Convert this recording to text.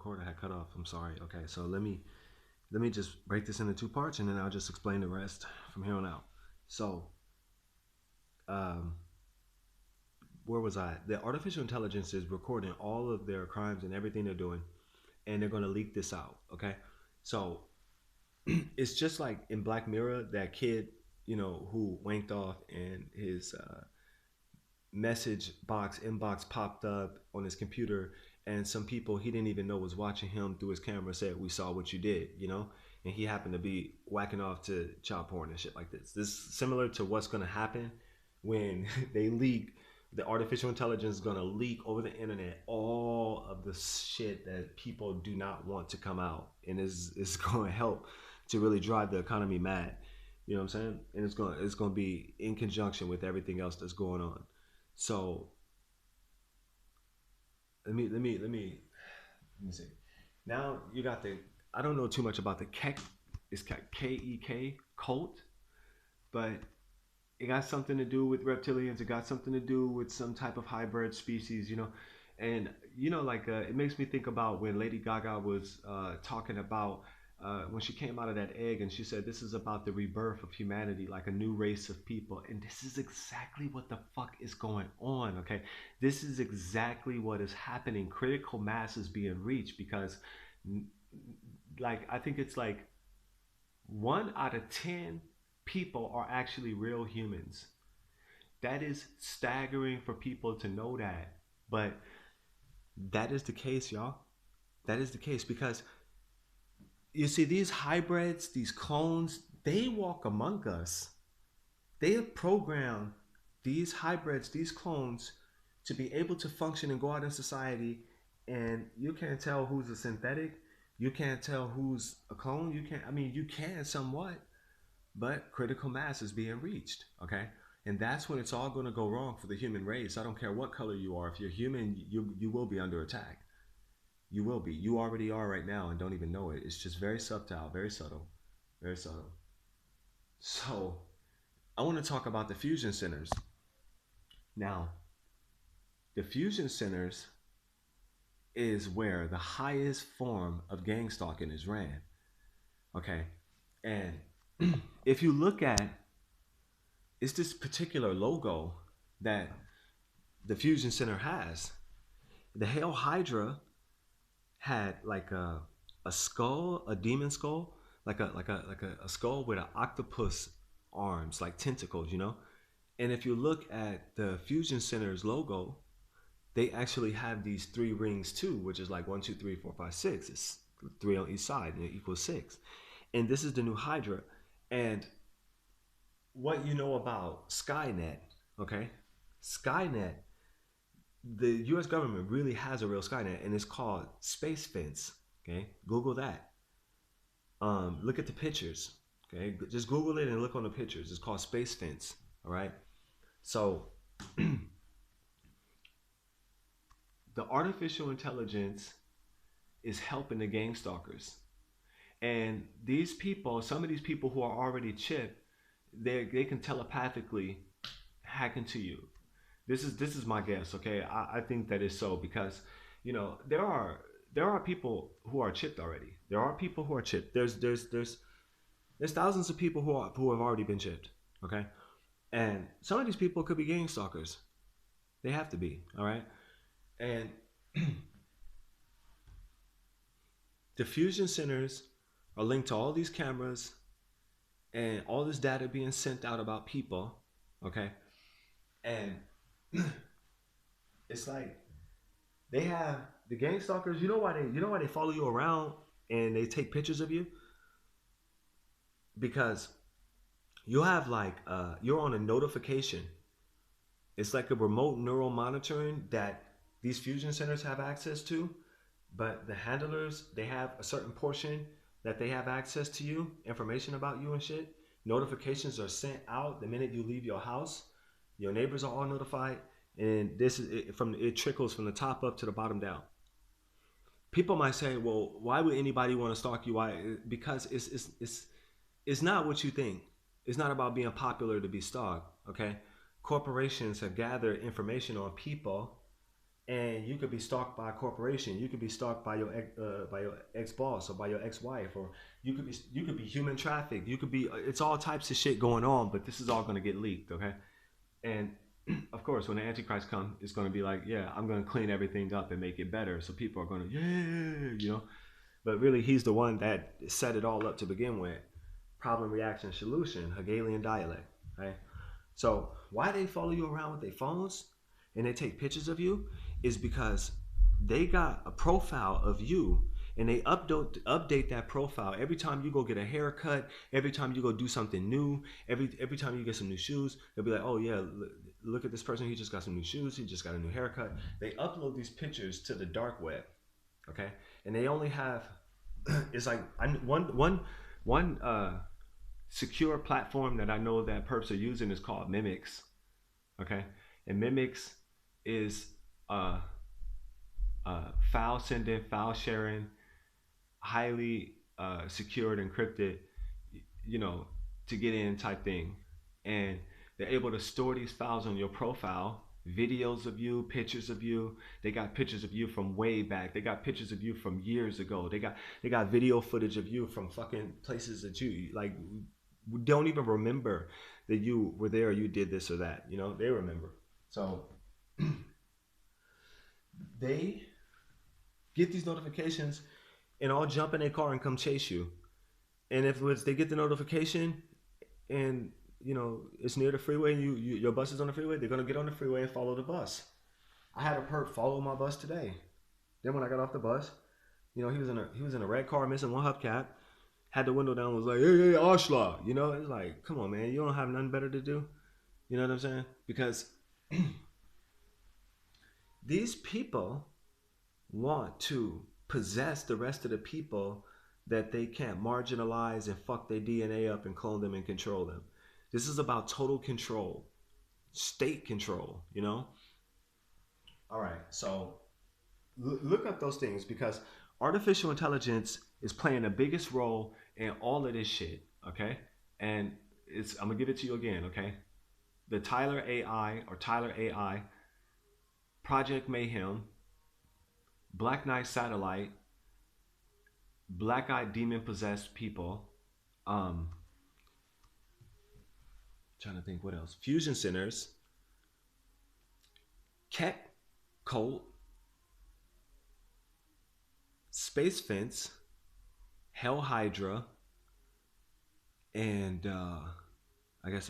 recorder had cut off. I'm sorry. Okay, so let me just break this into two parts, and then I'll just explain the rest from here on out. So, um, where was I? The artificial intelligence is recording all of their crimes and everything they're doing, and they're going to leak this out. Okay, so it's just like in Black Mirror, that kid, who wanked off and his message box inbox popped up on his computer, and some people he didn't even know was watching him through his camera said, "We saw what you did," and he happened to be whacking off to child porn and shit like this. This is similar to what's going to happen when they leak. The artificial intelligence is going to leak over the internet all of the shit that people do not want to come out, and is going to help to really drive the economy mad. You know what I'm saying? And it's going to be in conjunction with everything else that's going on. So let me see. Now you got the. I don't know too much about the Keck. It's KEK cult, but it got something to do with reptilians. It got something to do with some type of hybrid species, and like it makes me think about when Lady Gaga was talking about when she came out of that egg, and she said this is about the rebirth of humanity, like a new race of people. And this is exactly what the fuck is going on. Okay, this is exactly what is happening. Critical mass is being reached because, like, I think it's like 1 out of 10 people are actually real humans. That is staggering for people to know that, but that is the case, y'all. That is the case because you see, these hybrids, these clones, they walk among us. They have programmed these hybrids, these clones, to be able to function and go out in society, and you can't tell who's a synthetic. You can't tell who's a clone. You can somewhat, but critical mass is being reached, okay? And that's when it's all going to go wrong for the human race. I don't care what color you are. If you're human, you will be under attack. You will be. You already are right now and don't even know it. It's just very subtle, very subtle, very subtle. So, I want to talk about the fusion centers. Now, the fusion centers is where the highest form of gang stalking is ran. Okay? And if you look at, it's this particular logo that the fusion center has. The Hail Hydra had like a skull, a demon skull, like a skull with an octopus arms, like tentacles, And if you look at the fusion center's logo, they actually have these 3 rings too, which is like 1, 2, 3, 4, 5, 6. It's 3 on each side, and it equals 6. And this is the new Hydra. And what you know about Skynet, okay? Skynet, the U.S. government really has a real Skynet, and it's called Space Fence. Okay, Google that. Look at the pictures. Okay, just Google it and look on the pictures. It's called Space Fence. All right. So the artificial intelligence is helping the gang stalkers, and these people, some of these people who are already chipped, they can telepathically hack into you. This is my guess. Okay, I think that is so because there are people who are chipped already. There are people who are chipped. There's thousands of people who have already been chipped. Okay, and some of these people could be gang stalkers. They have to be. All right, and the fusion centers are linked to all these cameras and all this data being sent out about people. Okay, and it's like they have the gang stalkers. You know why they follow you around and they take pictures of you? Because you have like you're on a notification. It's like a remote neural monitoring that these fusion centers have access to, but the handlers, they have a certain portion that they have access to you, information about you and shit. Notifications are sent out the minute you leave your house. Your neighbors are all notified, and this is it trickles from the top up to the bottom down. People might say, "Well, why would anybody want to stalk you?" Why? Because it's not what you think. It's not about being popular to be stalked. Okay, corporations have gathered information on people and you could be stalked by a corporation. You could be stalked by your ex boss or by your ex wife, or you could be human trafficked. You could be it's all types of shit going on, but this is all going to get leaked, okay? And of course, when the Antichrist comes, it's going to be like, yeah, I'm going to clean everything up and make it better, so people are going to But really, he's the one that set it all up to begin with. Problem, reaction, solution, Hegelian dialect, right? So why they follow you around with their phones and they take pictures of you is because they got a profile of you, and they update that profile every time you go get a haircut, every time you go do something new, every time you get some new shoes. They'll be like, oh yeah, look at this person. He just got some new shoes. He just got a new haircut. They upload these pictures to the dark web, okay? And they only have it's like one secure platform that I know that perps are using is called Mimics. Okay, and Mimics is file sending, file sharing, highly secured, encrypted, you know, to get in type thing, and they're able to store these files on your profile. Videos of you, pictures of you. They got pictures of you from way back. They got pictures of you from years ago. They got video footage of you from fucking places that you like don't even remember that you were there or you did this or that. You know, they remember. So they get these notifications and all jump in their car and come chase you. And if they get the notification and it's near the freeway and your bus is on the freeway, they're gonna get on the freeway and follow the bus. I had a perp follow my bus today. Then when I got off the bus, he was in a red car missing one hubcap, had the window down, was like, hey, Ashla. It's like, come on, man, you don't have nothing better to do. You know what I'm saying? Because these people want to possess the rest of the people that they can't marginalize and fuck their DNA up and clone them and control them. This is about total control, state control, All right, so look up those things because artificial intelligence is playing the biggest role in all of this shit, okay? And I'm gonna give it to you again, okay? The Tyler AI, Project Mayhem, Black Knight Satellite, Black Eyed Demon Possessed People, trying to think what else. Fusion Centers, Keck Cult, Space Fence, Hell Hydra, and I guess